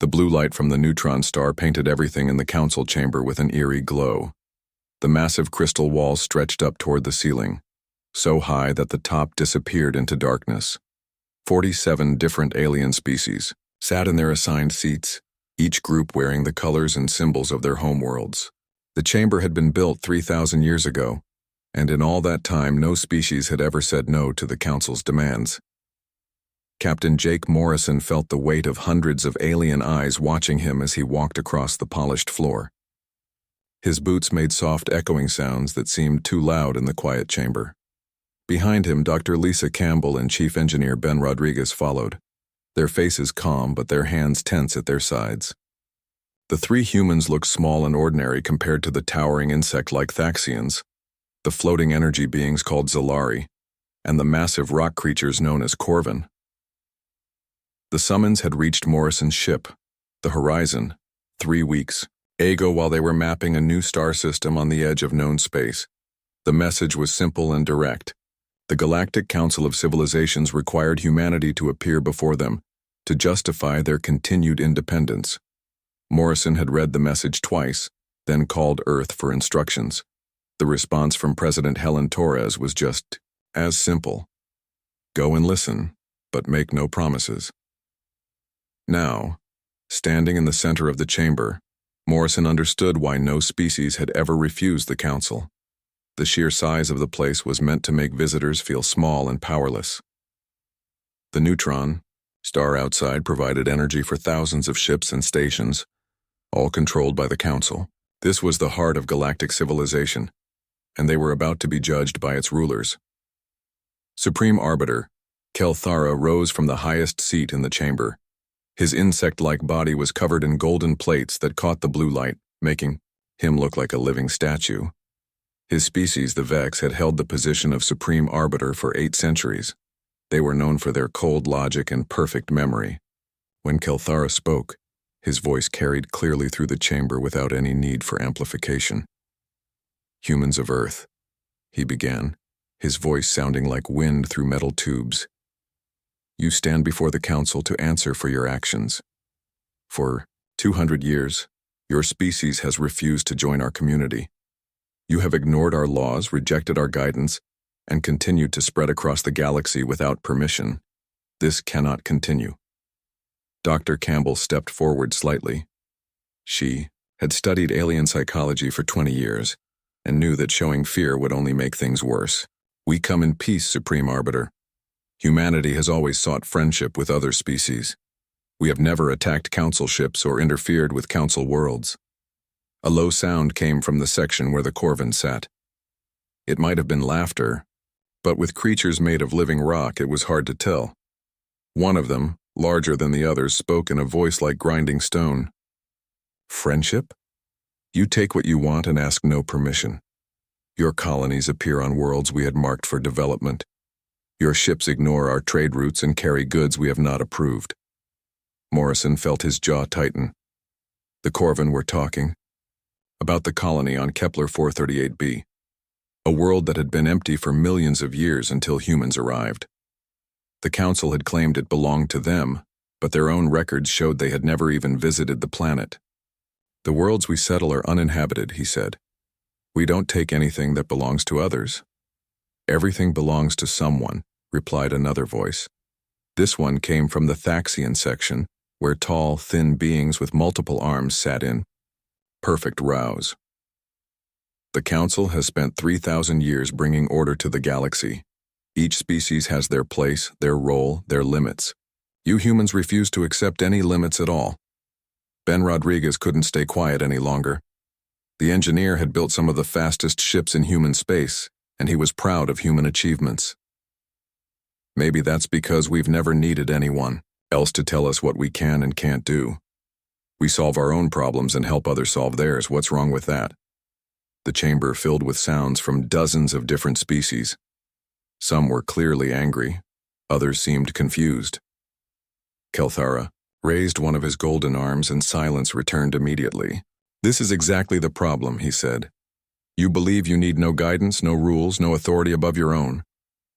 The blue light from the neutron star painted everything in the council chamber with an eerie glow. The massive crystal walls stretched up toward the ceiling, so high that the top disappeared into darkness. 47 different alien species sat in their assigned seats, each group wearing the colors and symbols of their homeworlds. The chamber had been built 3,000 years ago, and in all that time no species had ever said no to the Council's demands. Captain Jake Morrison felt the weight of hundreds of alien eyes watching him as he walked across the polished floor. His boots made soft echoing sounds that seemed too loud in the quiet chamber. Behind him, Dr. Lisa Campbell and Chief Engineer Ben Rodriguez followed, their faces calm but their hands tense at their sides. The three humans looked small and ordinary compared to the towering insect-like Thaxians, the floating energy beings called Zalari, and the massive rock creatures known as Corvin. The summons had reached Morrison's ship, the Horizon, 3 weeks ago while they were mapping a new star system on the edge of known space. The message was simple and direct. The Galactic Council of Civilizations required humanity to appear before them to justify their continued independence. Morrison had read the message twice, then called Earth for instructions. The response from President Helen Torres was just as simple. Go and listen, but make no promises. Now, standing in the center of the chamber, Morrison understood why no species had ever refused the council. The sheer size of the place was meant to make visitors feel small and powerless. The neutron star outside provided energy for thousands of ships and stations, all controlled by the council. This was the heart of galactic civilization, and they were about to be judged by its rulers. Supreme Arbiter, Kelthara rose from the highest seat in the chamber. His insect-like body was covered in golden plates that caught the blue light, making him look like a living statue. His species, the Vex, had held the position of Supreme Arbiter for 8 centuries. They were known for their cold logic and perfect memory. When Kelthara spoke, his voice carried clearly through the chamber without any need for amplification. Humans of Earth, he began, his voice sounding like wind through metal tubes. You stand before the council to answer for your actions. For 200 years, your species has refused to join our community. You have ignored our laws, rejected our guidance, and continued to spread across the galaxy without permission. This cannot continue. Dr. Campbell stepped forward slightly. She had studied alien psychology for 20 years and knew that showing fear would only make things worse. We come in peace, Supreme Arbiter. Humanity has always sought friendship with other species. We have never attacked council ships or interfered with council worlds. A low sound came from the section where the Corvin sat. It might have been laughter, but with creatures made of living rock it was hard to tell. One of them, larger than the others, spoke in a voice like grinding stone. Friendship? You take what you want and ask no permission. Your colonies appear on worlds we had marked for development. Your ships ignore our trade routes and carry goods we have not approved. Morrison felt his jaw tighten. The Corvin were talking about the colony on Kepler 438b, a world that had been empty for millions of years until humans arrived. The council had claimed it belonged to them, but their own records showed they had never even visited the planet. The worlds we settle are uninhabited, he said. We don't take anything that belongs to others. Everything belongs to someone, replied another voice. This one came from the Thaxian section, where tall, thin beings with multiple arms sat in perfect rows. The Council has spent 3,000 years bringing order to the galaxy. Each species has their place, their role, their limits. You humans refuse to accept any limits at all. Ben Rodriguez couldn't stay quiet any longer. The engineer had built some of the fastest ships in human space, and he was proud of human achievements. Maybe that's because we've never needed anyone else to tell us what we can and can't do. We solve our own problems and help others solve theirs. What's wrong with that? The chamber filled with sounds from dozens of different species. Some were clearly angry, others seemed confused. Kelthara raised one of his golden arms and silence returned immediately. This is exactly the problem, he said. You believe you need no guidance, no rules, no authority above your own.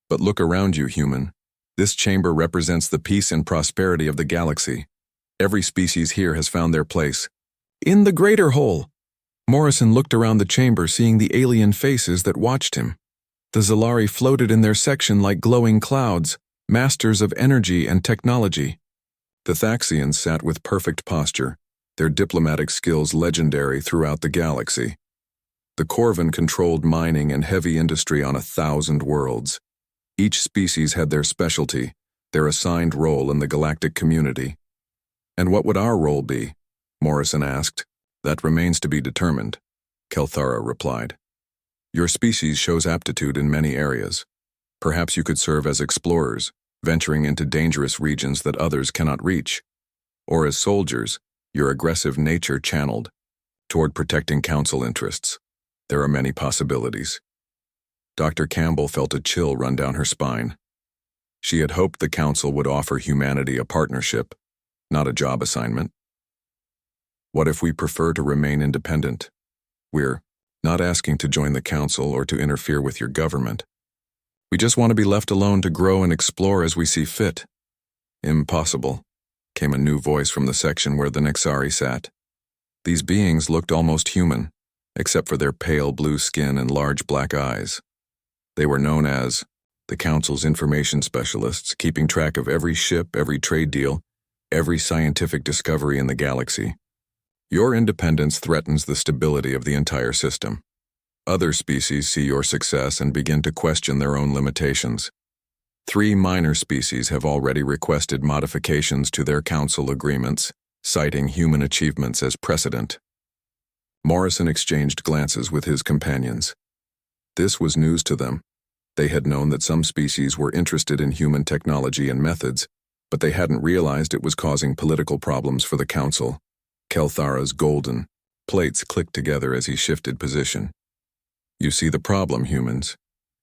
But look around you, human. This chamber represents the peace and prosperity of the galaxy. Every species here has found their place. In the greater whole. Morrison looked around the chamber, seeing the alien faces that watched him. The Zalari floated in their section like glowing clouds, masters of energy and technology. The Thaxians sat with perfect posture, their diplomatic skills legendary throughout the galaxy. The Corvin controlled mining and heavy industry on 1,000 worlds. Each species had their specialty, their assigned role in the galactic community. And what would our role be? Morrison asked. That remains to be determined, Kelthara replied. Your species shows aptitude in many areas. Perhaps you could serve as explorers, venturing into dangerous regions that others cannot reach. Or as soldiers, your aggressive nature channeled toward protecting Council interests. There are many possibilities. Dr. Campbell felt a chill run down her spine. She had hoped the Council would offer humanity a partnership, not a job assignment. What if we prefer to remain independent? We're not asking to join the Council or to interfere with your government. We just want to be left alone to grow and explore as we see fit. Impossible, came a new voice from the section where the Nexari sat. These beings looked almost human, except for their pale blue skin and large black eyes. They were known as the Council's information specialists, keeping track of every ship, every trade deal, every scientific discovery in the galaxy. Your independence threatens the stability of the entire system. Other species see your success and begin to question their own limitations. 3 minor species have already requested modifications to their Council agreements, citing human achievements as precedent. Morrison exchanged glances with his companions. This was news to them. They had known that some species were interested in human technology and methods, but they hadn't realized it was causing political problems for the Council. Kelthara's golden plates clicked together as he shifted position. You see the problem, humans.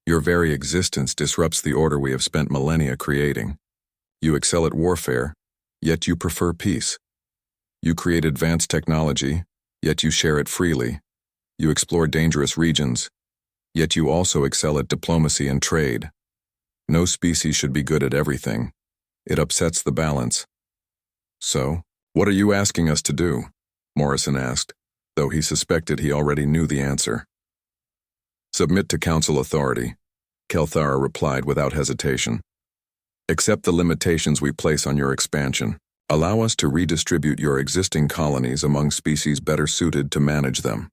Your very existence disrupts the order we have spent millennia creating. You excel at warfare, yet you prefer peace. You create advanced technology, yet you share it freely. You explore dangerous regions, yet you also excel at diplomacy and trade. No species should be good at everything. It upsets the balance. So, what are you asking us to do? Morrison asked, though he suspected he already knew the answer. Submit to Council authority, Kelthara replied without hesitation. Accept the limitations we place on your expansion. Allow us to redistribute your existing colonies among species better suited to manage them.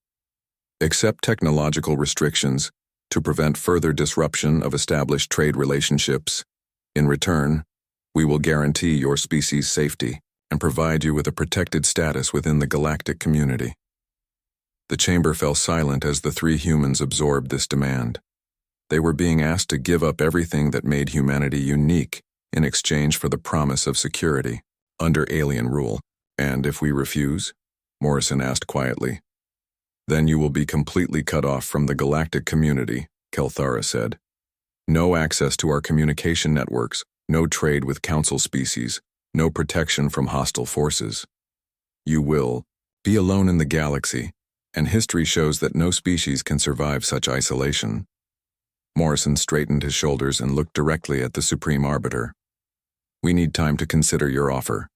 Accept technological restrictions to prevent further disruption of established trade relationships. In return, we will guarantee your species' safety and provide you with a protected status within the galactic community. The chamber fell silent as the 3 humans absorbed this demand. They were being asked to give up everything that made humanity unique in exchange for the promise of security under alien rule. And if we refuse? Morrison asked quietly. Then you will be completely cut off from the galactic community, Kelthara said. No access to our communication networks, no trade with Council species, no protection from hostile forces. You will be alone in the galaxy, and history shows that no species can survive such isolation. Morrison straightened his shoulders and looked directly at the Supreme Arbiter. We need time to consider your offer.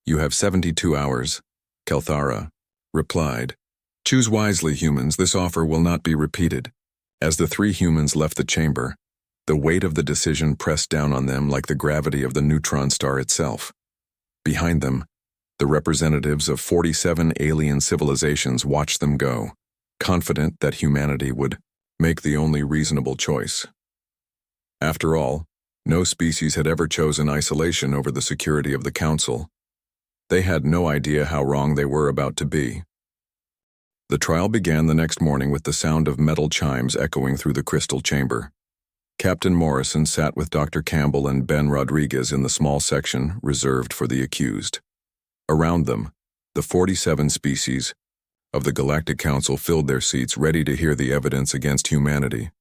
You have 72 hours, Kelthara replied. Choose wisely, humans, this offer will not be repeated. As the 3 humans left the chamber, the weight of the decision pressed down on them like the gravity of the neutron star itself. Behind them, the representatives of 47 alien civilizations watched them go, confident that humanity would make the only reasonable choice. After all, no species had ever chosen isolation over the security of the Council. They had no idea how wrong they were about to be. The trial began the next morning with the sound of metal chimes echoing through the crystal chamber. Captain Morrison sat with Dr. Campbell and Ben Rodriguez in the small section reserved for the accused. Around them, the 47 species of the Galactic Council filled their seats, ready to hear the evidence against humanity.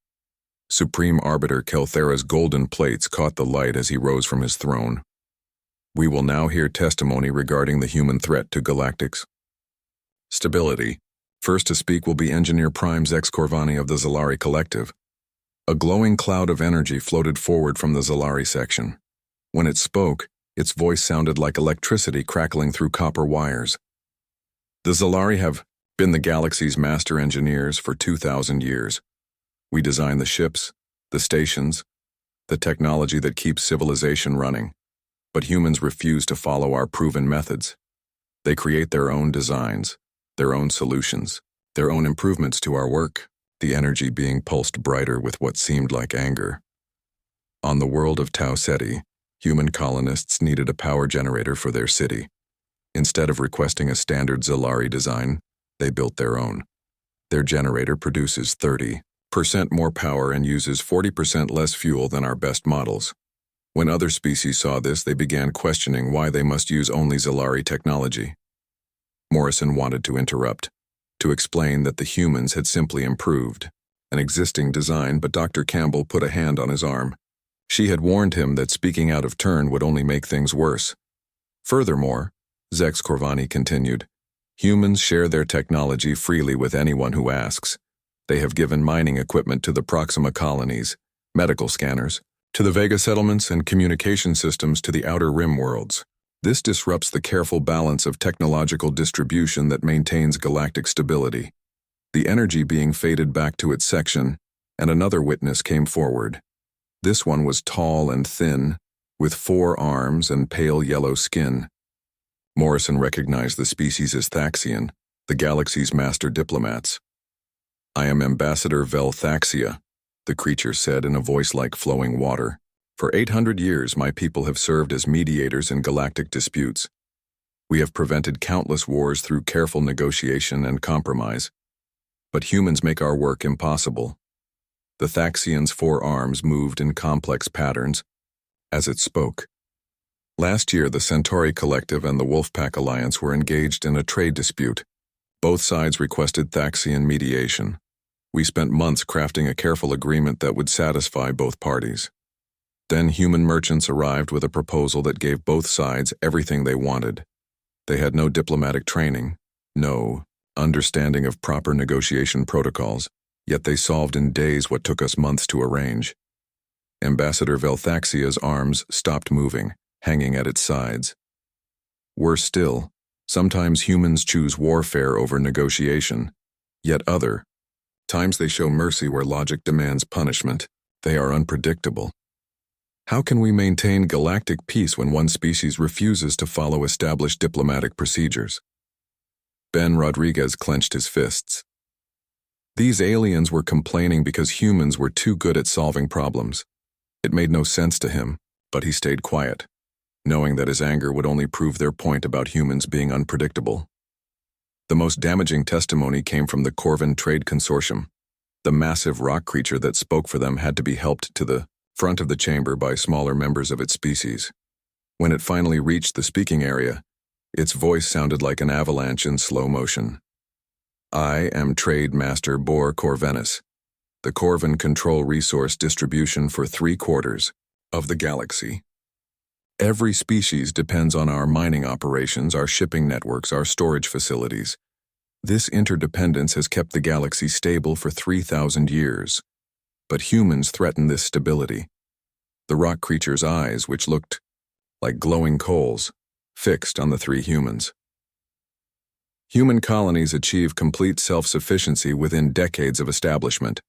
Supreme Arbiter Kelthara's golden plates caught the light as he rose from his throne. We will now hear testimony regarding the human threat to galactics stability. First to speak will be Engineer Prime Zex Corvani of the Zalari Collective. A glowing cloud of energy floated forward from the Zalari section. When it spoke, Its voice sounded like electricity crackling through copper wires. The Zalari have been the galaxy's master engineers for 2,000 years. We design the ships, the stations, the technology that keeps civilization running. But humans refuse to follow our proven methods. They create their own designs, their own solutions, their own improvements to our work, the energy being pulsed brighter with what seemed like anger. On the world of Tau Ceti, human colonists needed a power generator for their city. Instead of requesting a standard Zalari design, they built their own. Their generator produces 30% more power and uses 40% less fuel than our best models. When other species saw this, they began questioning why they must use only Zalari technology. Morrison wanted to interrupt, to explain that the humans had simply improved an existing design, but Dr. Campbell put a hand on his arm. She had warned him that speaking out of turn would only make things worse. Furthermore, Zex Corvani continued, humans share their technology freely with anyone who asks. They have given mining equipment to the Proxima colonies, medical scanners, to the Vega settlements, and communication systems to the Outer Rim worlds. This disrupts the careful balance of technological distribution that maintains galactic stability. The energy being faded back to its section, and another witness came forward. This one was tall and thin, with 4 arms and pale yellow skin. Morrison recognized the species as Thaxian, the galaxy's master diplomats. "I am Ambassador Vel Thaxia," the creature said in a voice like flowing water. "For 800 years, my people have served as mediators in galactic disputes. We have prevented countless wars through careful negotiation and compromise. But humans make our work impossible." The Thaxian's 4 arms moved in complex patterns as it spoke. Last year, the Centauri Collective and the Wolfpack Alliance were engaged in a trade dispute. Both sides requested Thaxian mediation. We spent months crafting a careful agreement that would satisfy both parties. Then human merchants arrived with a proposal that gave both sides everything they wanted. They had no diplomatic training, no understanding of proper negotiation protocols, yet they solved in days what took us months to arrange. Ambassador Velthaxia's arms stopped moving, hanging at its sides. Worse still, sometimes humans choose warfare over negotiation, yet other times they show mercy where logic demands punishment. They are unpredictable. How can we maintain galactic peace when one species refuses to follow established diplomatic procedures? Ben Rodriguez clenched his fists. These aliens were complaining because humans were too good at solving problems. It made no sense to him, but he stayed quiet, knowing that his anger would only prove their point about humans being unpredictable. The most damaging testimony came from the Corvin Trade Consortium. The massive rock creature that spoke for them had to be helped to the front of the chamber by smaller members of its species. When it finally reached the speaking area, its voice sounded like an avalanche in slow motion. "I am Trade Master Bor Corvinus. The Corvin control resource distribution for 3/4 of the galaxy. Every species depends on our mining operations, our shipping networks, our storage facilities. This interdependence has kept the galaxy stable for 3,000 years. But humans threaten this stability." The rock creature's eyes, which looked like glowing coals, fixed on the 3 humans. Human colonies achieve complete self-sufficiency within decades of establishment.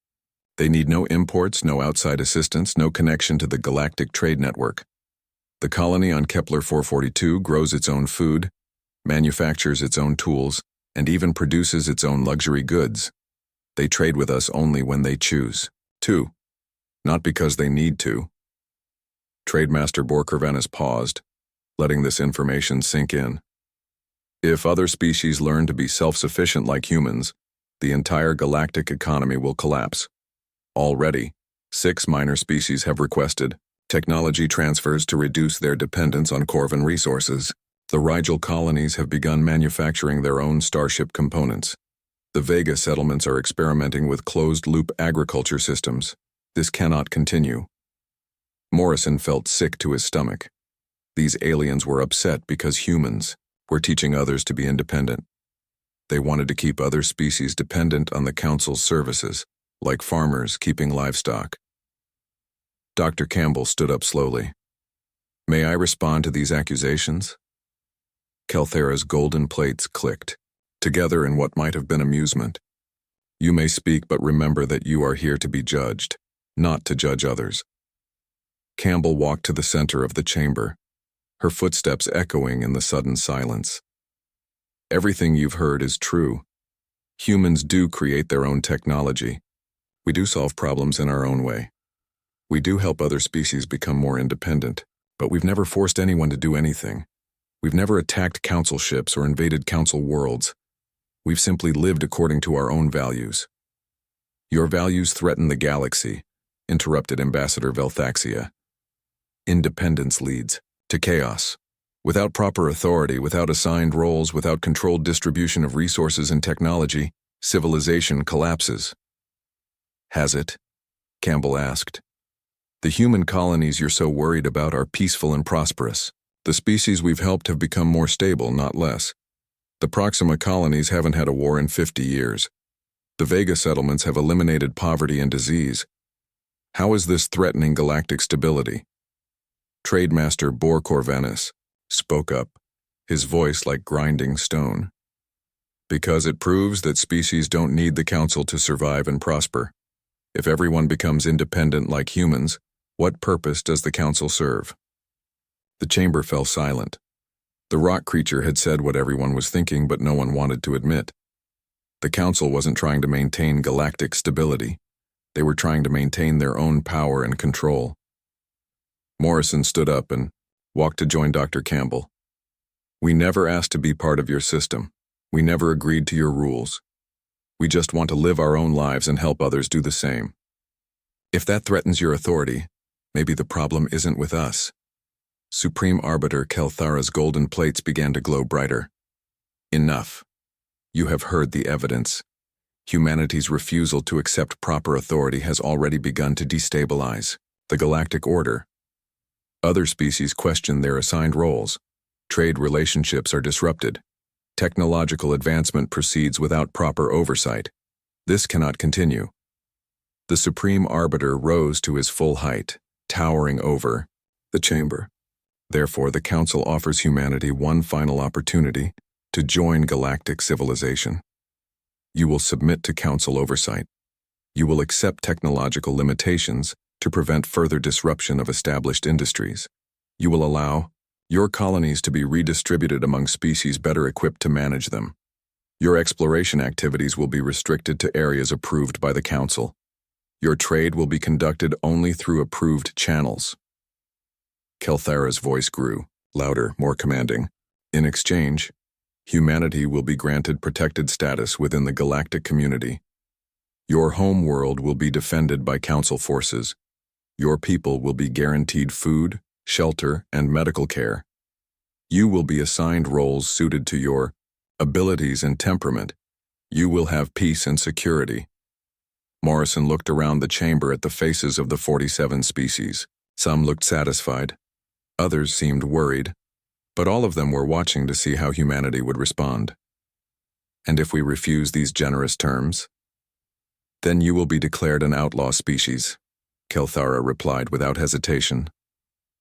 They need no imports, no outside assistance, no connection to the galactic trade network. The colony on Kepler 442 grows its own food, manufactures its own tools, and even produces its own luxury goods. They trade with us only when they choose to, not because they need to. Trademaster Borkervanus paused, letting this information sink in. If other species learn to be self-sufficient like humans, the entire galactic economy will collapse. Already, 6 minor species have requested technology transfers to reduce their dependence on Corvin resources. The Rigel colonies have begun manufacturing their own starship components. The Vega settlements are experimenting with closed-loop agriculture systems. This cannot continue. Morrison felt sick to his stomach. These aliens were upset because humans were teaching others to be independent. They wanted to keep other species dependent on the Council's services, like farmers keeping livestock. Dr. Campbell stood up slowly. May I respond to these accusations? Kelthera's golden plates clicked, together in what might have been amusement. You may speak, but remember that you are here to be judged, not to judge others. Campbell walked to the center of the chamber, her footsteps echoing in the sudden silence. Everything you've heard is true. Humans do create their own technology. We do solve problems in our own way. We do help other species become more independent, but we've never forced anyone to do anything. We've never attacked council ships or invaded council worlds. We've simply lived according to our own values. Your values threaten the galaxy, interrupted Ambassador Velthaxia. Independence leads to chaos. Without proper authority, without assigned roles, without controlled distribution of resources and technology, civilization collapses. Has it? Campbell asked. The human colonies you're so worried about are peaceful and prosperous. The species we've helped have become more stable, not less. The Proxima colonies haven't had a war in 50 years. The Vega settlements have eliminated poverty and disease. How is this threatening galactic stability? Trademaster Bor Corvanis spoke up, his voice like grinding stone. Because it proves that species don't need the council to survive and prosper. If everyone becomes independent like humans, what purpose does the council serve? The chamber fell silent. The rock creature had said what everyone was thinking, but no one wanted to admit. The council wasn't trying to maintain galactic stability. They were trying to maintain their own power and control. Morrison stood up and walked to join Dr. Campbell. We never asked to be part of your system. We never agreed to your rules. We just want to live our own lives and help others do the same. If that threatens your authority, maybe the problem isn't with us. Supreme Arbiter Kelthara's golden plates began to glow brighter. Enough. You have heard the evidence. Humanity's refusal to accept proper authority has already begun to destabilize the galactic order. Other species question their assigned roles. Trade relationships are disrupted. Technological advancement proceeds without proper oversight. This cannot continue. The Supreme Arbiter rose to his full height, towering over the chamber. Therefore, the Council offers humanity one final opportunity to join galactic civilization. You will submit to Council oversight. You will accept technological limitations to prevent further disruption of established industries. You will allow your colonies to be redistributed among species better equipped to manage them. Your exploration activities will be restricted to areas approved by the Council. Your trade will be conducted only through approved channels. Kelthara's voice grew, louder, more commanding. In exchange, humanity will be granted protected status within the galactic community. Your home world will be defended by Council forces. Your people will be guaranteed food, shelter, and medical care. You will be assigned roles suited to your abilities and temperament. You will have peace and security. Morrison looked around the chamber at the faces of the 47 species. Some looked satisfied. Others seemed worried. But all of them were watching to see how humanity would respond. And if we refuse these generous terms, then you will be declared an outlaw species, Kelthara replied without hesitation.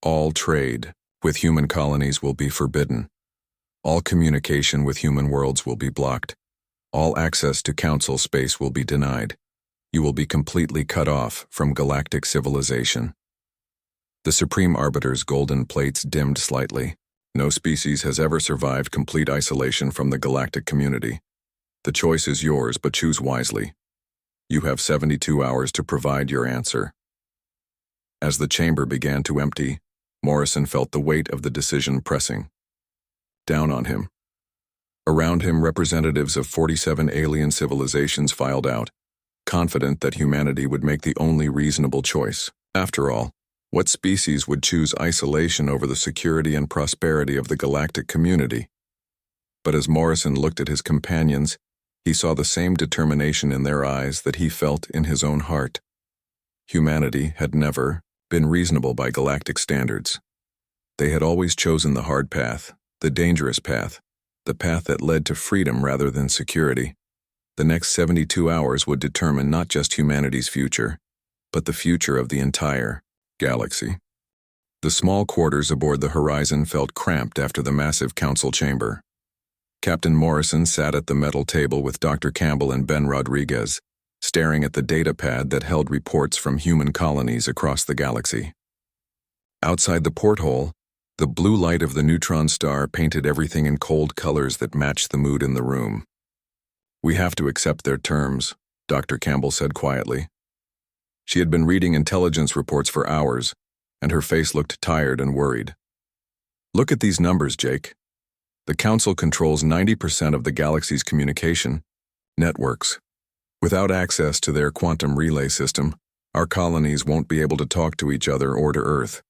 All trade with human colonies will be forbidden. All communication with human worlds will be blocked. All access to Council space will be denied. You will be completely cut off from galactic civilization. The Supreme Arbiter's golden plates dimmed slightly. No species has ever survived complete isolation from the galactic community. The choice is yours, but choose wisely. You have 72 hours to provide your answer. As the chamber began to empty, Morrison felt the weight of the decision pressing down on him. Around him, representatives of 47 alien civilizations filed out, confident that humanity would make the only reasonable choice. After all, what species would choose isolation over the security and prosperity of the galactic community? But as Morrison looked at his companions, he saw the same determination in their eyes that he felt in his own heart. Humanity had never been reasonable by galactic standards. They had always chosen the hard path, the dangerous path, the path that led to freedom rather than security. The next 72 hours would determine not just humanity's future, but the future of the entire galaxy. The small quarters aboard the Horizon felt cramped after the massive council chamber. Captain Morrison sat at the metal table with Dr. Campbell and Ben Rodriguez, staring at the data pad that held reports from human colonies across the galaxy. Outside the porthole, the blue light of the neutron star painted everything in cold colors that matched the mood in the room. "We have to accept their terms," Dr. Campbell said quietly. She had been reading intelligence reports for hours, and her face looked tired and worried. "Look at these numbers, Jake. The Council controls 90% of the galaxy's communication networks. Without access to their quantum relay system, our colonies won't be able to talk to each other or to Earth.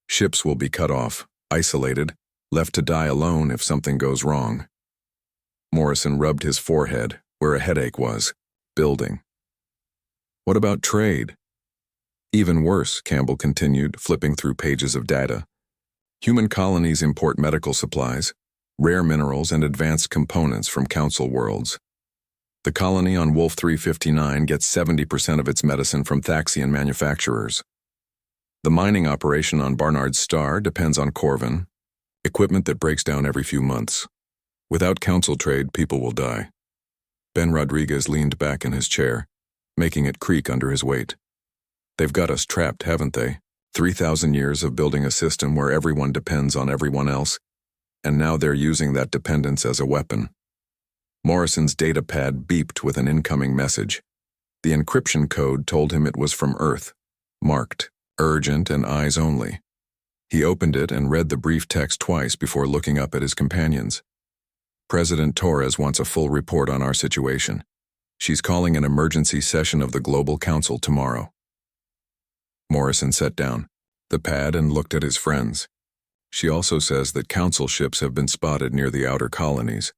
Ships will be cut off, isolated, left to die alone if something goes wrong." Morrison rubbed his forehead, where a headache was, building. "What about trade?" "Even worse," Campbell continued, flipping through pages of data. "Human colonies import medical supplies, rare minerals, and advanced components from Council worlds. The colony on Wolf 359 gets 70% of its medicine from Thaxian manufacturers. The mining operation on Barnard's Star depends on Corvin, equipment that breaks down every few months. Without Council trade, people will die." Ben Rodriguez leaned back in his chair, making it creak under his weight. "They've got us trapped, haven't they? 3,000 years of building a system where everyone depends on everyone else, and now they're using that dependence as a weapon." Morrison's data pad beeped with an incoming message. The encryption code told him it was from Earth, marked urgent and eyes only. He opened it and read the brief text twice before looking up at his companions. "President Torres wants a full report on our situation. She's calling an emergency session of the Global Council tomorrow." Morrison sat down the pad and looked at his friends. "She also says that Council ships have been spotted near the outer colonies.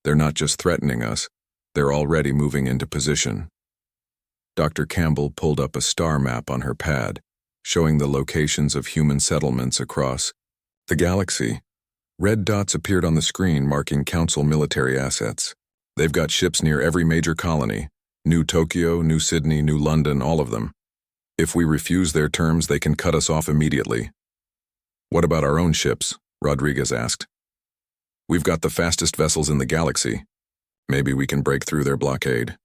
They're not just threatening us, they're already moving into position." Dr. Campbell pulled up a star map on her pad, showing the locations of human settlements across the galaxy. Red dots appeared on the screen marking Council military assets. "They've got ships near every major colony, New Tokyo, New Sydney, New London, all of them. If we refuse their terms, they can cut us off immediately." "What about our own ships?" Rodriguez asked. "We've got the fastest vessels in the galaxy. Maybe we can break through their blockade."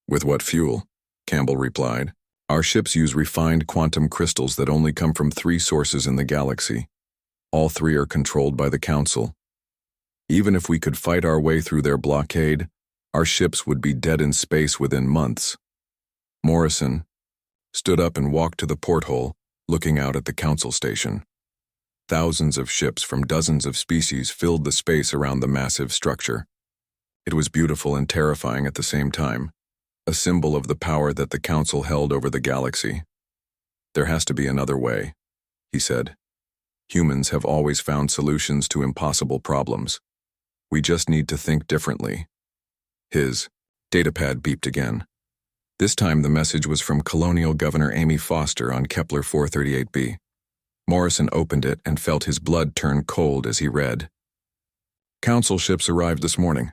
"With what fuel?" Campbell replied. "Our ships use refined quantum crystals that only come from 3 sources in the galaxy. All 3 are controlled by the Council. Even if we could fight our way through their blockade, our ships would be dead in space within months." Morrison stood up and walked to the porthole, looking out at the Council station. Thousands of ships from dozens of species filled the space around the massive structure. It was beautiful and terrifying at the same time, a symbol of the power that the Council held over the galaxy. "There has to be another way," he said. "Humans have always found solutions to impossible problems. We just need to think differently." His datapad beeped again. This time the message was from Colonial Governor Amy Foster on Kepler 438b. Morrison opened it and felt his blood turn cold as he read. "Council ships arrived this morning.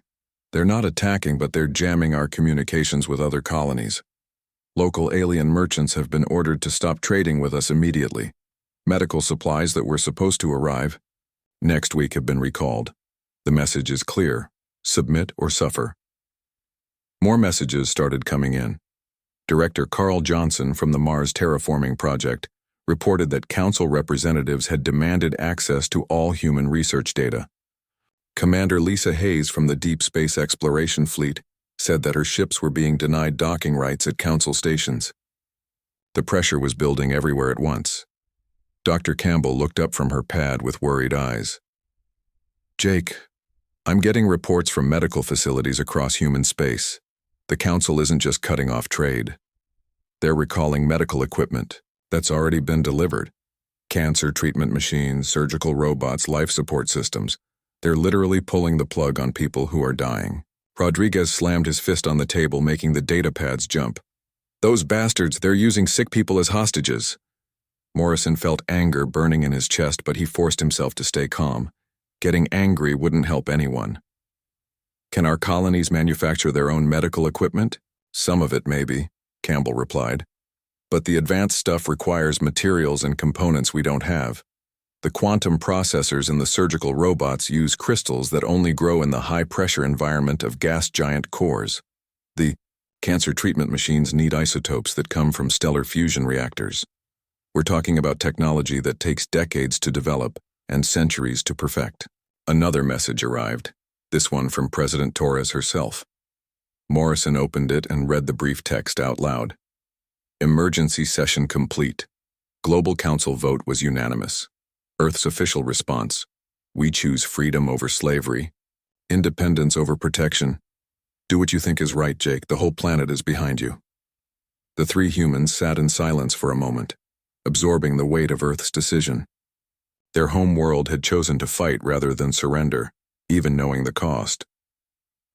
They're not attacking, but they're jamming our communications with other colonies. Local alien merchants have been ordered to stop trading with us immediately. Medical supplies that were supposed to arrive next week have been recalled. The message is clear: submit or suffer." More messages started coming in. Director Carl Johnson from the Mars Terraforming Project reported that Council representatives had demanded access to all human research data. Commander Lisa Hayes from the Deep Space Exploration Fleet said that her ships were being denied docking rights at Council stations. The pressure was building everywhere at once. Dr. Campbell looked up from her pad with worried eyes. "Jake, I'm getting reports from medical facilities across human space. The Council isn't just cutting off trade. They're recalling medical equipment that's already been delivered. Cancer treatment machines, surgical robots, life support systems. They're literally pulling the plug on people who are dying." Rodriguez slammed his fist on the table, making the data pads jump. "Those bastards, they're using sick people as hostages." Morrison felt anger burning in his chest, but he forced himself to stay calm. Getting angry wouldn't help anyone. "Can our colonies manufacture their own medical equipment?" "Some of it, maybe," Campbell replied. "But the advanced stuff requires materials and components we don't have. The quantum processors in the surgical robots use crystals that only grow in the high-pressure environment of gas giant cores. The cancer treatment machines need isotopes that come from stellar fusion reactors. We're talking about technology that takes decades to develop and centuries to perfect. Another message arrived, this one from President Torres herself. Morrison opened it and read the brief text out loud. Emergency session complete. Global Council vote was unanimous. Earth's official response: we choose freedom over slavery, independence over protection. Do what you think is right, Jake. The whole planet is behind you. The three humans sat in silence for a moment, absorbing the weight of Earth's decision. Their home world had chosen to fight rather than surrender, even knowing the cost.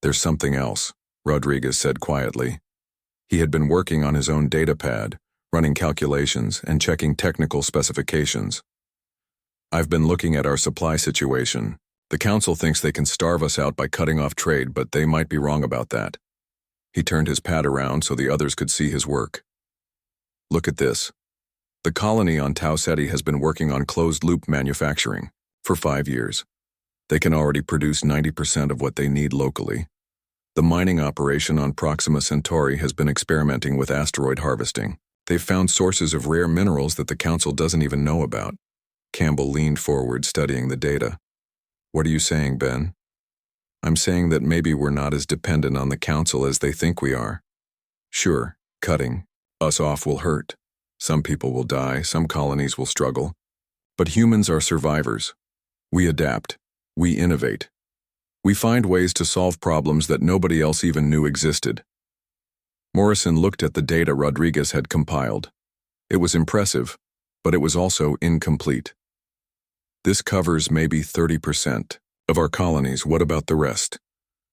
There's something else, Rodriguez said quietly. He had been working on his own datapad, running calculations and checking technical specifications. I've been looking at our supply situation. The Council thinks they can starve us out by cutting off trade, but they might be wrong about that. He turned his pad around so the others could see his work. Look at this. The colony on Tau Ceti has been working on closed-loop manufacturing for 5 years. They can already produce 90% of what they need locally. The mining operation on Proxima Centauri has been experimenting with asteroid harvesting. They've found sources of rare minerals that the Council doesn't even know about. Campbell leaned forward, studying the data. What are you saying, Ben? I'm saying that maybe we're not as dependent on the Council as they think we are. Sure, cutting us off will hurt. Some people will die, some colonies will struggle. But humans are survivors. We adapt. We innovate. We find ways to solve problems that nobody else even knew existed. Morrison looked at the data Rodriguez had compiled. It was impressive, but it was also incomplete. This covers maybe 30% of our colonies. What about the rest?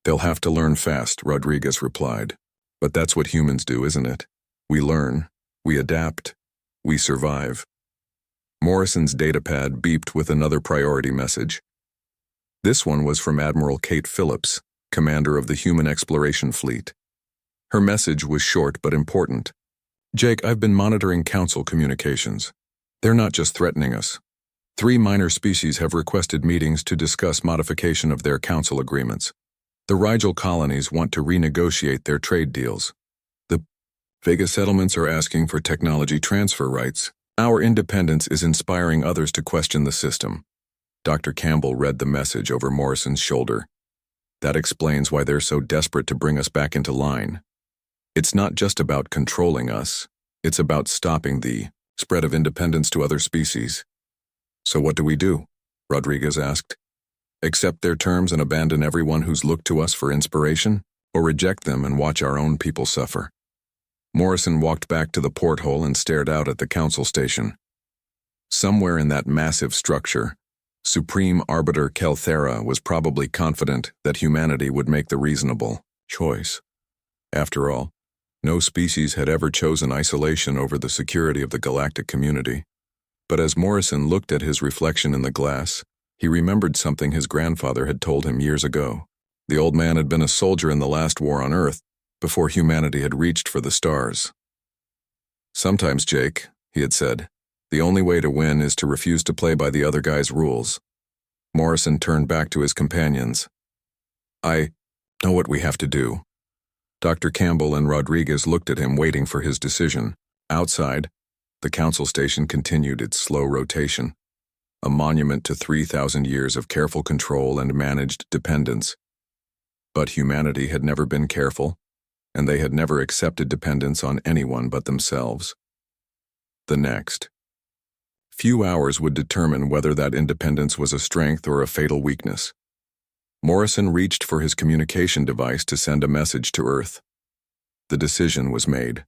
They'll have to learn fast, Rodriguez replied. But that's what humans do, isn't it? We learn, we adapt, we survive. Morrison's datapad beeped with another priority message. This one was from Admiral Kate Phillips, commander of the Human Exploration Fleet. Her message was short but important. Jake, I've been monitoring Council communications. They're not just threatening us. 3 minor species have requested meetings to discuss modification of their Council agreements. The Rigel colonies want to renegotiate their trade deals. The Vega settlements are asking for technology transfer rights. Our independence is inspiring others to question the system. Dr. Campbell read the message over Morrison's shoulder. That explains why they're so desperate to bring us back into line. It's not just about controlling us. It's about stopping the spread of independence to other species. So what do we do? Rodriguez asked. Accept their terms and abandon everyone who's looked to us for inspiration, or reject them and watch our own people suffer? Morrison walked back to the porthole and stared out at the Council station. Somewhere in that massive structure, Supreme Arbiter Kelthera was probably confident that humanity would make the reasonable choice. After all, no species had ever chosen isolation over the security of the galactic community. But as Morrison looked at his reflection in the glass, he remembered something his grandfather had told him years ago. The old man had been a soldier in the last war on Earth, before humanity had reached for the stars. Sometimes, Jake, he had said, the only way to win is to refuse to play by the other guy's rules. Morrison turned back to his companions. I know what we have to do. Dr. Campbell and Rodriguez looked at him, waiting for his decision. Outside, the Council station continued its slow rotation, a monument to 3,000 years of careful control and managed dependence. But humanity had never been careful, and they had never accepted dependence on anyone but themselves. The next few hours would determine whether that independence was a strength or a fatal weakness. Morrison reached for his communication device to send a message to Earth. The decision was made.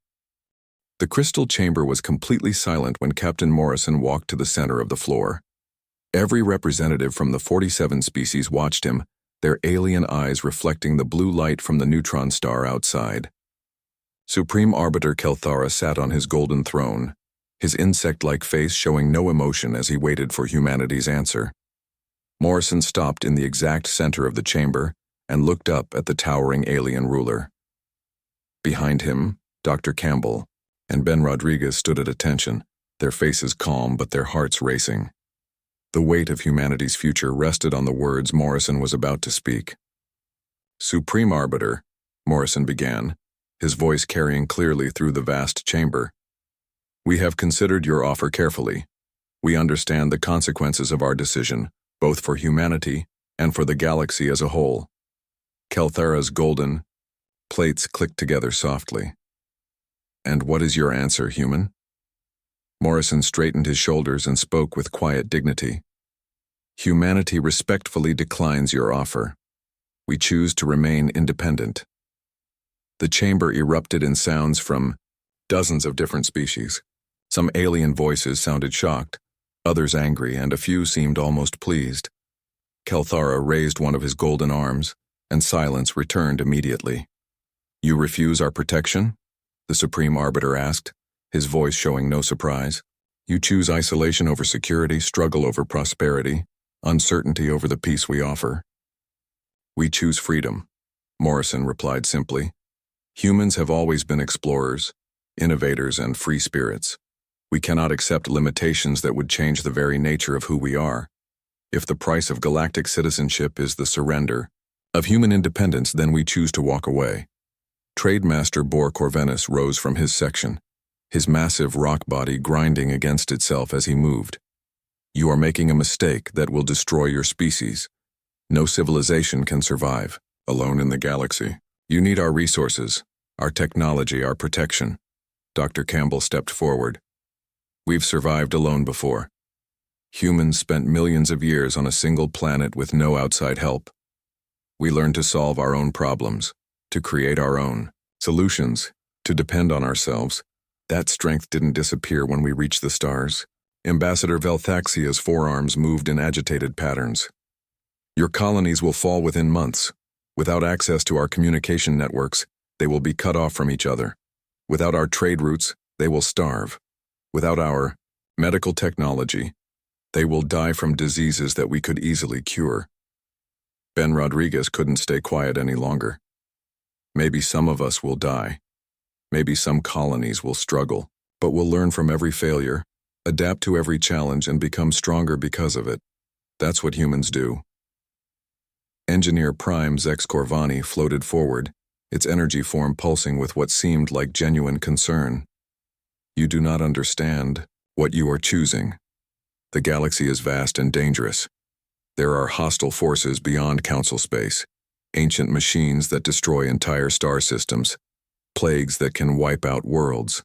The crystal chamber was completely silent when Captain Morrison walked to the center of the floor. Every representative from the 47 species watched him, their alien eyes reflecting the blue light from the neutron star outside. Supreme Arbiter Kelthara sat on his golden throne, his insect-like face showing no emotion as he waited for humanity's answer. Morrison stopped in the exact center of the chamber and looked up at the towering alien ruler. Behind him, Dr. Campbell and Ben Rodriguez stood at attention, their faces calm but their hearts racing. The weight of humanity's future rested on the words Morrison was about to speak. "Supreme Arbiter," Morrison began, his voice carrying clearly through the vast chamber. "We have considered your offer carefully. We understand the consequences of our decision, both for humanity and for the galaxy as a whole." Kelthara's golden plates clicked together softly. "And what is your answer, human?" Morrison straightened his shoulders and spoke with quiet dignity. "Humanity respectfully declines your offer. We choose to remain independent." The chamber erupted in sounds from dozens of different species. Some alien voices sounded shocked, others angry, and a few seemed almost pleased. Kelthara raised one of his golden arms, and silence returned immediately. "You refuse our protection?" the Supreme Arbiter asked, his voice showing no surprise. "You choose isolation over security, struggle over prosperity, uncertainty over the peace we offer." "We choose freedom," Morrison replied simply. "Humans have always been explorers, innovators, and free spirits. We cannot accept limitations that would change the very nature of who we are. If the price of galactic citizenship is the surrender of human independence, then we choose to walk away." Trademaster Bor Corvinus rose from his section, his massive rock body grinding against itself as he moved. "You are making a mistake that will destroy your species. No civilization can survive alone in the galaxy. You need our resources, our technology, our protection." Dr. Campbell stepped forward. "We've survived alone before. Humans spent millions of years on a single planet with no outside help. We learned to solve our own problems, to create our own solutions, to depend on ourselves. That strength didn't disappear when we reached the stars." Ambassador Velthaxia's forearms moved in agitated patterns. "Your colonies will fall within months. Without access to our communication networks, they will be cut off from each other. Without our trade routes, they will starve. Without our medical technology, they will die from diseases that we could easily cure." Ben Rodriguez couldn't stay quiet any longer. "Maybe some of us will die. Maybe some colonies will struggle, but we'll learn from every failure, adapt to every challenge, and become stronger because of it. That's what humans do." Engineer Prime Zex Corvani floated forward, its energy form pulsing with what seemed like genuine concern. "You do not understand what you are choosing. The galaxy is vast and dangerous. There are hostile forces beyond Council space, ancient machines that destroy entire star systems, plagues that can wipe out worlds.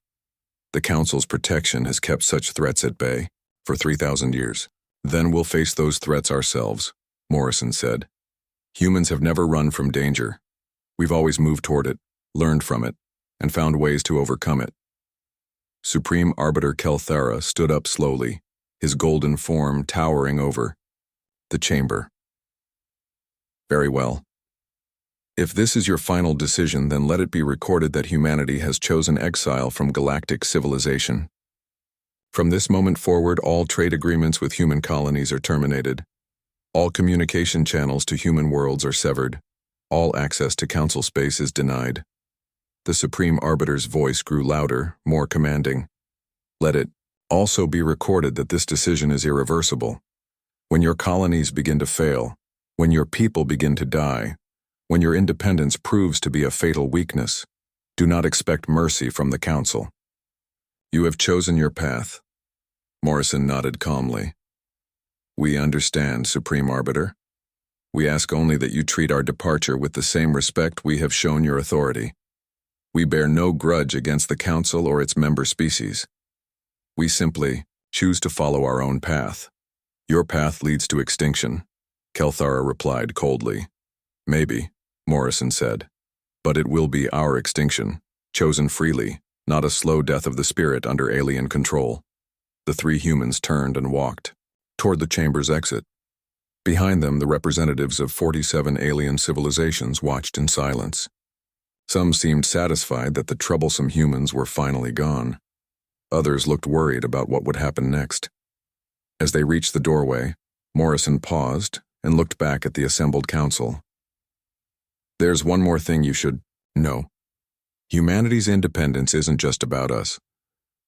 The Council's protection has kept such threats at bay for 3,000 years. Then we'll face those threats ourselves," Morrison said. "Humans have never run from danger. We've always moved toward it, learned from it, and found ways to overcome it." Supreme Arbiter Kelthara stood up slowly, his golden form towering over the chamber. "Very well. If this is your final decision, then let it be recorded that humanity has chosen exile from galactic civilization. From this moment forward, all trade agreements with human colonies are terminated. All communication channels to human worlds are severed. All access to Council space is denied." The Supreme Arbiter's voice grew louder, more commanding. "Let it also be recorded that this decision is irreversible. When your colonies begin to fail, when your people begin to die, when your independence proves to be a fatal weakness, do not expect mercy from the Council. You have chosen your path." Morrison nodded calmly. "We understand, Supreme Arbiter. We ask only that you treat our departure with the same respect we have shown your authority. We bear no grudge against the Council or its member species. We simply choose to follow our own path." "Your path leads to extinction," Kelthara replied coldly. "Maybe," Morrison said, "but it will be our extinction, chosen freely, not a slow death of the spirit under alien control." The three humans turned and walked toward the chamber's exit. Behind them, the representatives of 47 alien civilizations watched in silence. Some seemed satisfied that the troublesome humans were finally gone. Others looked worried about what would happen next. As they reached the doorway, Morrison paused and looked back at the assembled council. "There's one more thing you should know. Humanity's independence isn't just about us.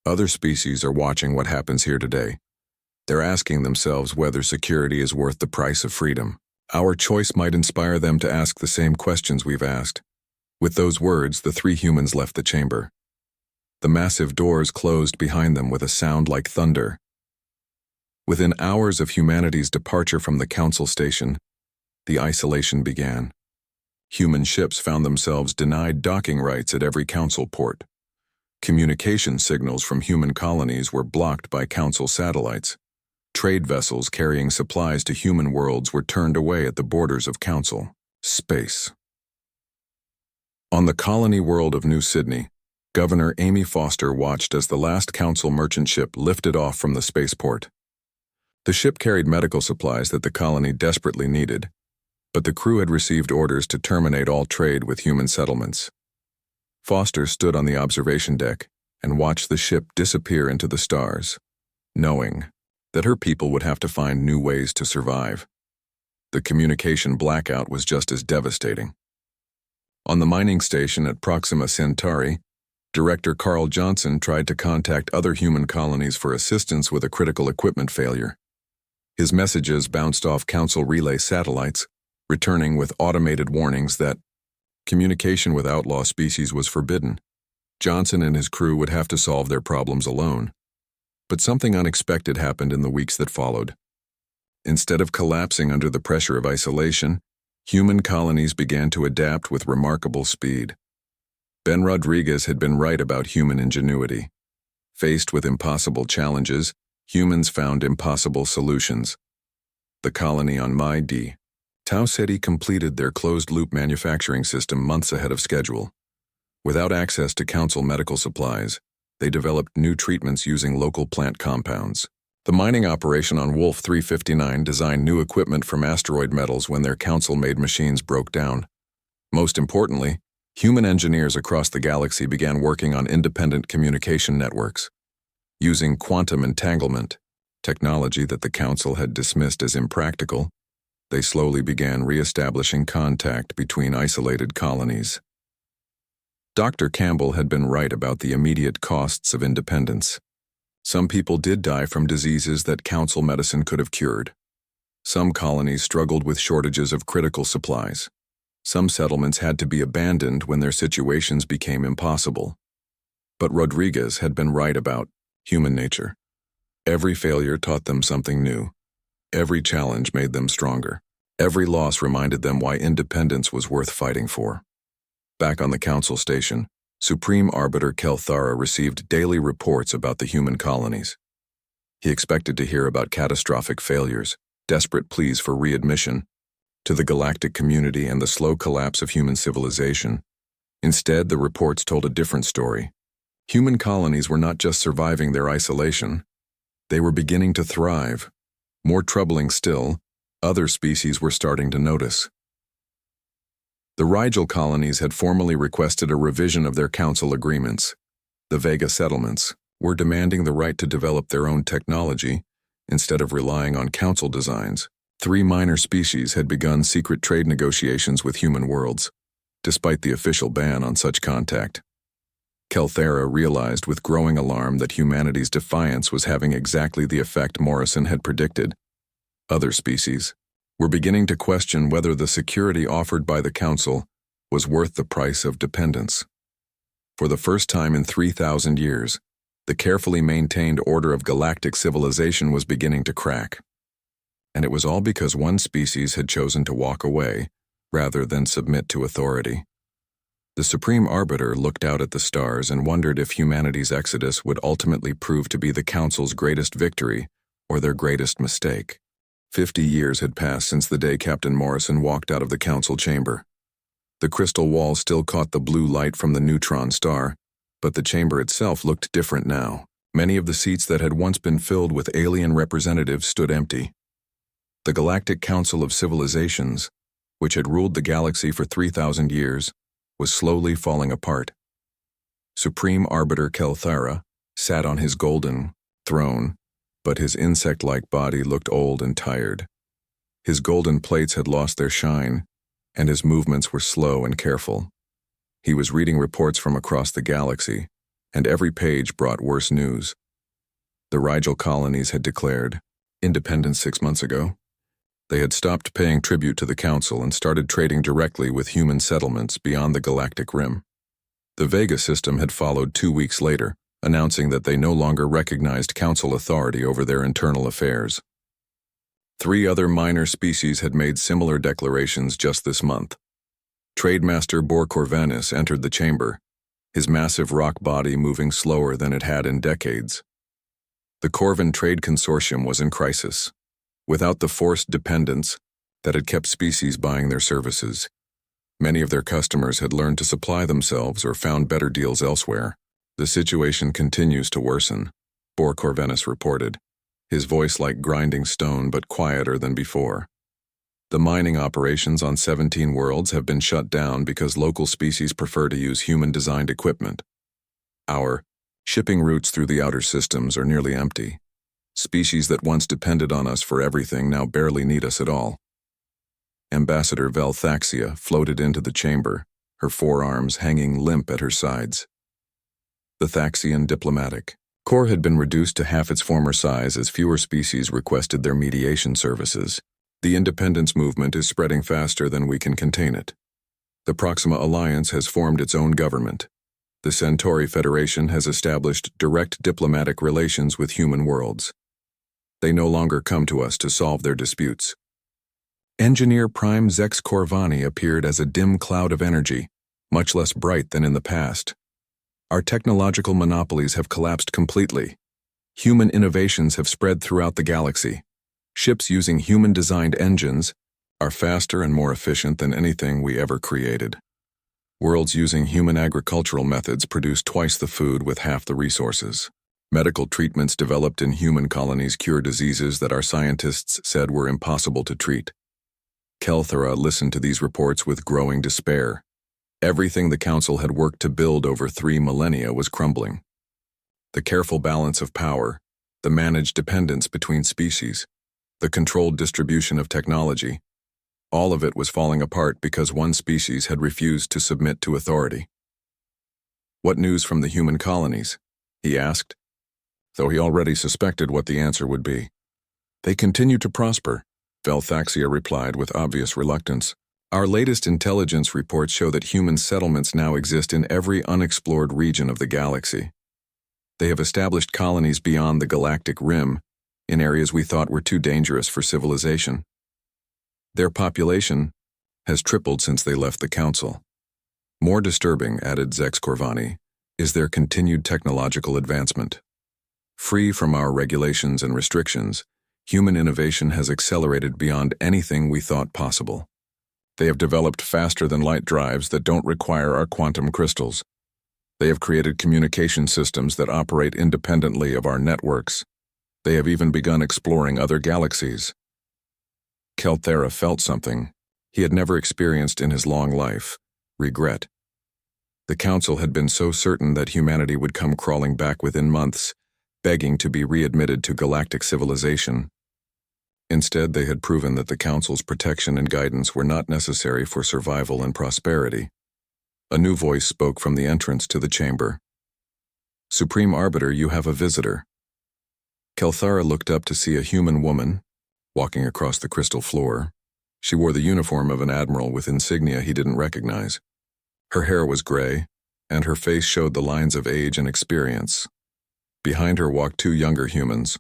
Other species are watching what happens here today. They're asking themselves whether security is worth the price of freedom. Our choice might inspire them to ask the same questions we've asked. With those words, the three humans left the chamber. The massive doors closed behind them with a sound like thunder. Within hours of humanity's departure from the council station, the isolation began. Human ships found themselves denied docking rights at every council port. Communication signals from human colonies were blocked by council satellites. Trade vessels carrying supplies to human worlds were turned away at the borders of council. Space. On the colony world of New Sydney, Governor Amy Foster watched as the last council merchant ship lifted off from the spaceport. The ship carried medical supplies that the colony desperately needed, but the crew had received orders to terminate all trade with human settlements. Foster stood on the observation deck and watched the ship disappear into the stars, knowing that her people would have to find new ways to survive. The communication blackout was just as devastating. On the mining station at Proxima Centauri, Director Carl Johnson tried to contact other human colonies for assistance with a critical equipment failure. His messages bounced off council relay satellites, returning with automated warnings that communication with outlaw species was forbidden. Johnson and his crew would have to solve their problems alone. But something unexpected happened in the weeks that followed. Instead of collapsing under the pressure of isolation, human colonies began to adapt with remarkable speed. Ben Rodriguez had been right about human ingenuity. Faced with impossible challenges, humans found impossible solutions. The colony on My-D, Tau Ceti completed their closed-loop manufacturing system months ahead of schedule. Without access to council medical supplies, they developed new treatments using local plant compounds. The mining operation on Wolf 359 designed new equipment from asteroid metals when their council-made machines broke down. Most importantly, human engineers across the galaxy began working on independent communication networks. Using quantum entanglement, technology that the council had dismissed as impractical, they slowly began re-establishing contact between isolated colonies. Dr. Campbell had been right about the immediate costs of independence. Some people did die from diseases that council medicine could have cured. Some colonies struggled with shortages of critical supplies. Some settlements had to be abandoned when their situations became impossible. But Rodriguez had been right about human nature. Every failure taught them something new. Every challenge made them stronger. Every loss reminded them why independence was worth fighting for. Back on the council station, Supreme Arbiter Kelthara received daily reports about the human colonies. He expected to hear about catastrophic failures, desperate pleas for readmission, to the galactic community and the slow collapse of human civilization. Instead, the reports told a different story. Human colonies were not just surviving their isolation, they were beginning to thrive. More troubling still, other species were starting to notice. The Rigel colonies had formally requested a revision of their council agreements. The Vega settlements were demanding the right to develop their own technology instead of relying on council designs. 3 minor species had begun secret trade negotiations with human worlds, despite the official ban on such contact. Kelthara realized with growing alarm that humanity's defiance was having exactly the effect Morrison had predicted. Other species were beginning to question whether the security offered by the council was worth the price of dependence. For the first time in 3,000 years, the carefully maintained order of galactic civilization was beginning to crack. And it was all because one species had chosen to walk away rather than submit to authority. The Supreme Arbiter looked out at the stars and wondered if humanity's exodus would ultimately prove to be the Council's greatest victory or their greatest mistake. 50 years had passed since the day Captain Morrison walked out of the Council chamber. The crystal wall still caught the blue light from the neutron star, but the chamber itself looked different now. Many of the seats that had once been filled with alien representatives stood empty. The Galactic Council of Civilizations, which had ruled the galaxy for 3,000 years, was slowly falling apart. Supreme Arbiter Kelthara sat on his golden throne, but his insect-like body looked old and tired. His golden plates had lost their shine, and his movements were slow and careful. He was reading reports from across the galaxy, and every page brought worse news. The Rigel colonies had declared independence 6 months ago. They had stopped paying tribute to the Council and started trading directly with human settlements beyond the galactic rim. The Vega system had followed 2 weeks later, announcing that they no longer recognized Council authority over their internal affairs. 3 other minor species had made similar declarations just this month. Trademaster Bor Corvanis entered the chamber, his massive rock body moving slower than it had in decades. The Corvan Trade Consortium was in crisis. Without the forced dependence that had kept species buying their services, many of their customers had learned to supply themselves or found better deals elsewhere. The situation continues to worsen, Bor Corvanis reported, his voice like grinding stone but quieter than before. The mining operations on 17 worlds have been shut down because local species prefer to use human-designed equipment. Our shipping routes through the outer systems are nearly empty. Species that once depended on us for everything now barely need us at all. Ambassador Velthaxia floated into the chamber, her forearms hanging limp at her sides. The Thaxian diplomatic corps had been reduced to half its former size as fewer species requested their mediation services. The independence movement is spreading faster than we can contain it. The Proxima Alliance has formed its own government. The Centauri Federation has established direct diplomatic relations with human worlds. They no longer come to us to solve their disputes. Engineer Prime Zex Corvani appeared as a dim cloud of energy, much less bright than in the past. Our technological monopolies have collapsed completely. Human innovations have spread throughout the galaxy. Ships using human-designed engines are faster and more efficient than anything we ever created. Worlds using human agricultural methods produce twice the food with half the resources. Medical treatments developed in human colonies cure diseases that our scientists said were impossible to treat. Kelthara listened to these reports with growing despair. Everything the Council had worked to build over 3 millennia was crumbling. The careful balance of power, the managed dependence between species, the controlled distribution of technology, all of it was falling apart because one species had refused to submit to authority. "What news from the human colonies?" he asked, though he already suspected what the answer would be. "They continue to prosper," Velthaxia replied with obvious reluctance. "Our latest intelligence reports show that human settlements now exist in every unexplored region of the galaxy. They have established colonies beyond the galactic rim, in areas we thought were too dangerous for civilization. Their population has tripled since they left the Council. More disturbing," added Zex Corvani, "is their continued technological advancement. Free from our regulations and restrictions, human innovation has accelerated beyond anything we thought possible. They have developed faster-than-light drives that don't require our quantum crystals. They have created communication systems that operate independently of our networks. They have even begun exploring other galaxies." Kelthara felt something he had never experienced in his long life: regret. The Council had been so certain that humanity would come crawling back within months, begging to be readmitted to galactic civilization. Instead, they had proven that the Council's protection and guidance were not necessary for survival and prosperity. A new voice spoke from the entrance to the chamber. "Supreme Arbiter, you have a visitor." Kelthara looked up to see a human woman walking across the crystal floor. She wore the uniform of an admiral with insignia he didn't recognize. Her hair was gray, and her face showed the lines of age and experience. Behind her walked 2 younger humans,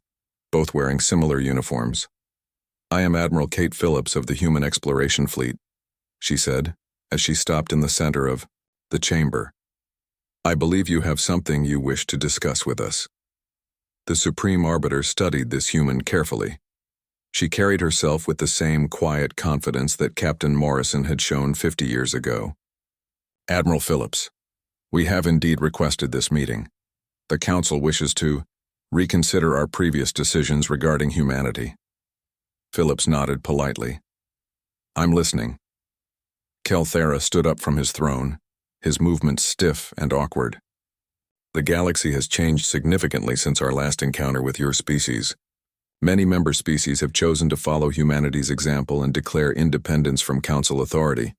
both wearing similar uniforms. "I am Admiral Kate Phillips of the Human Exploration Fleet," she said, as she stopped in the center of the chamber. "I believe you have something you wish to discuss with us." The Supreme Arbiter studied this human carefully. She carried herself with the same quiet confidence that Captain Morrison had shown 50 years ago. "Admiral Phillips, we have indeed requested this meeting. The Council wishes to reconsider our previous decisions regarding humanity." Phillips nodded politely. "I'm listening." Kelthara stood up from his throne, his movements stiff and awkward. "The galaxy has changed significantly since our last encounter with your species. Many member species have chosen to follow humanity's example and declare independence from Council authority.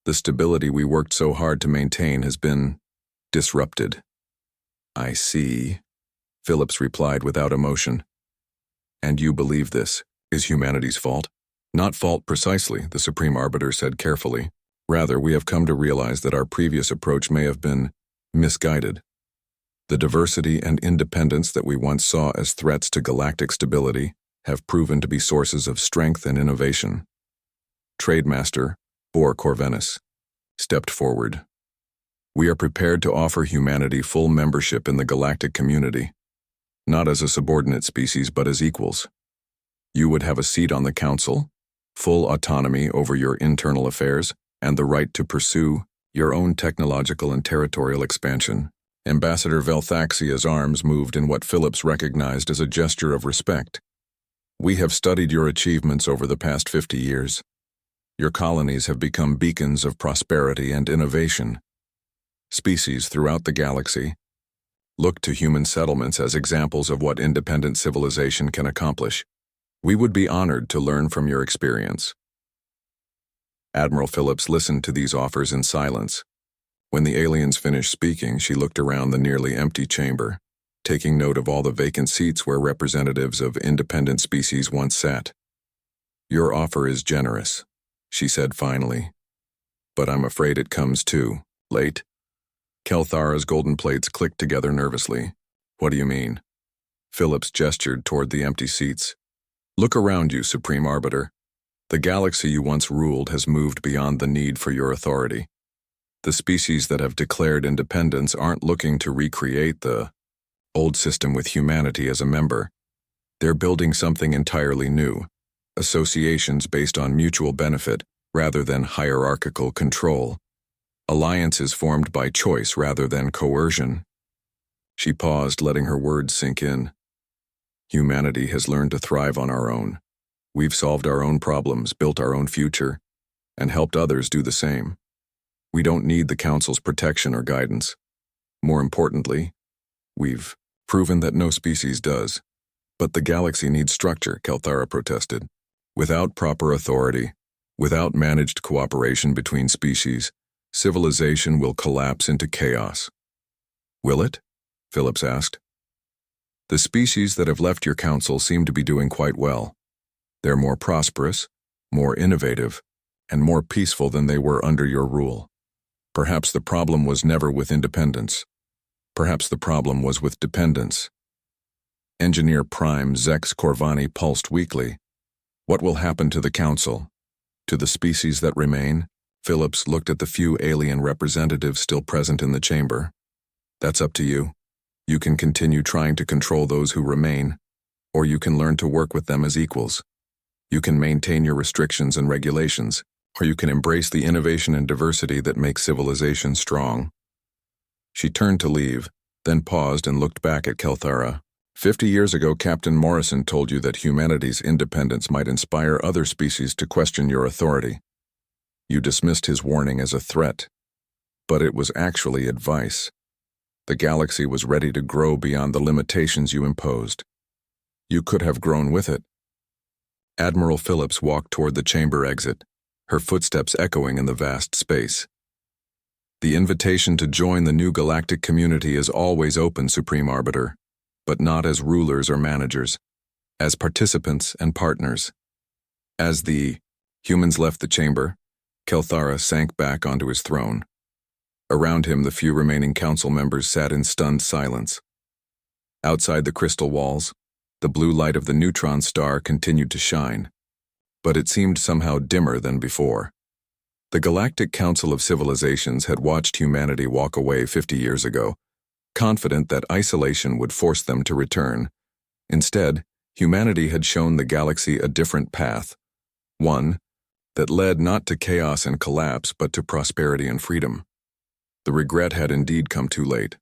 The stability we worked so hard to maintain has been disrupted." "I see," Phillips replied without emotion. And you believe this is humanity's fault? Not fault precisely, the Supreme Arbiter said carefully. Rather, we have come to realize that our previous approach may have been misguided. The diversity and independence that we once saw as threats to galactic stability have proven to be sources of strength and innovation. Trademaster Bor Corvinus stepped forward. We are prepared to offer humanity full membership in the galactic community, not as a subordinate species but as equals. You would have a seat on the council, full autonomy over your internal affairs, and the right to pursue your own technological and territorial expansion. Ambassador Velthaxia's arms moved in what Phillips recognized as a gesture of respect. We have studied your achievements over the past 50 years. Your colonies have become beacons of prosperity and innovation. Species throughout the galaxy look to human settlements as examples of what independent civilization can accomplish. We would be honored to learn from your experience. Admiral Phillips listened to these offers in silence. When the aliens finished speaking, she looked around the nearly empty chamber, taking note of all the vacant seats where representatives of independent species once sat. Your offer is generous, she said finally, but I'm afraid it comes too late. Kelthara's golden plates clicked together nervously. What do you mean? Phillips gestured toward the empty seats. Look around you, Supreme Arbiter. The galaxy you once ruled has moved beyond the need for your authority. The species that have declared independence aren't looking to recreate the old system with humanity as a member. They're building something entirely new, associations based on mutual benefit rather than hierarchical control, alliances formed by choice rather than coercion. She paused, letting her words sink in. Humanity has learned to thrive on our own. We've solved our own problems, built our own future, and helped others do the same. We don't need the Council's protection or guidance. More importantly, we've proven that no species does. But the galaxy needs structure, Kelthara protested. Without proper authority, without managed cooperation between species, civilization will collapse into chaos. Will it? Phillips asked. The species that have left your council seem to be doing quite well. They're more prosperous, more innovative, and more peaceful than they were under your rule. Perhaps the problem was never with independence. Perhaps the problem was with dependence. Engineer Prime Zex Corvani pulsed weakly. What will happen to the council? To the species that remain? Phillips looked at the few alien representatives still present in the chamber. That's up to you. You can continue trying to control those who remain, or you can learn to work with them as equals. You can maintain your restrictions and regulations, or you can embrace the innovation and diversity that make civilization strong. She turned to leave, then paused and looked back at Kelthara. 50 years ago, Captain Morrison told you that humanity's independence might inspire other species to question your authority. You dismissed his warning as a threat, but it was actually advice. The galaxy was ready to grow beyond the limitations you imposed. You could have grown with it. Admiral Phillips walked toward the chamber exit, her footsteps echoing in the vast space. The invitation to join the new galactic community is always open, Supreme Arbiter, but not as rulers or managers, as participants and partners. As the humans left the chamber, Kelthara sank back onto his throne. Around him, the few remaining council members sat in stunned silence. Outside the crystal walls, the blue light of the neutron star continued to shine, but it seemed somehow dimmer than before. The Galactic Council of Civilizations had watched humanity walk away 50 years ago, confident that isolation would force them to return. Instead, humanity had shown the galaxy a different path, one that led not to chaos and collapse but to prosperity and freedom. The regret had indeed come too late.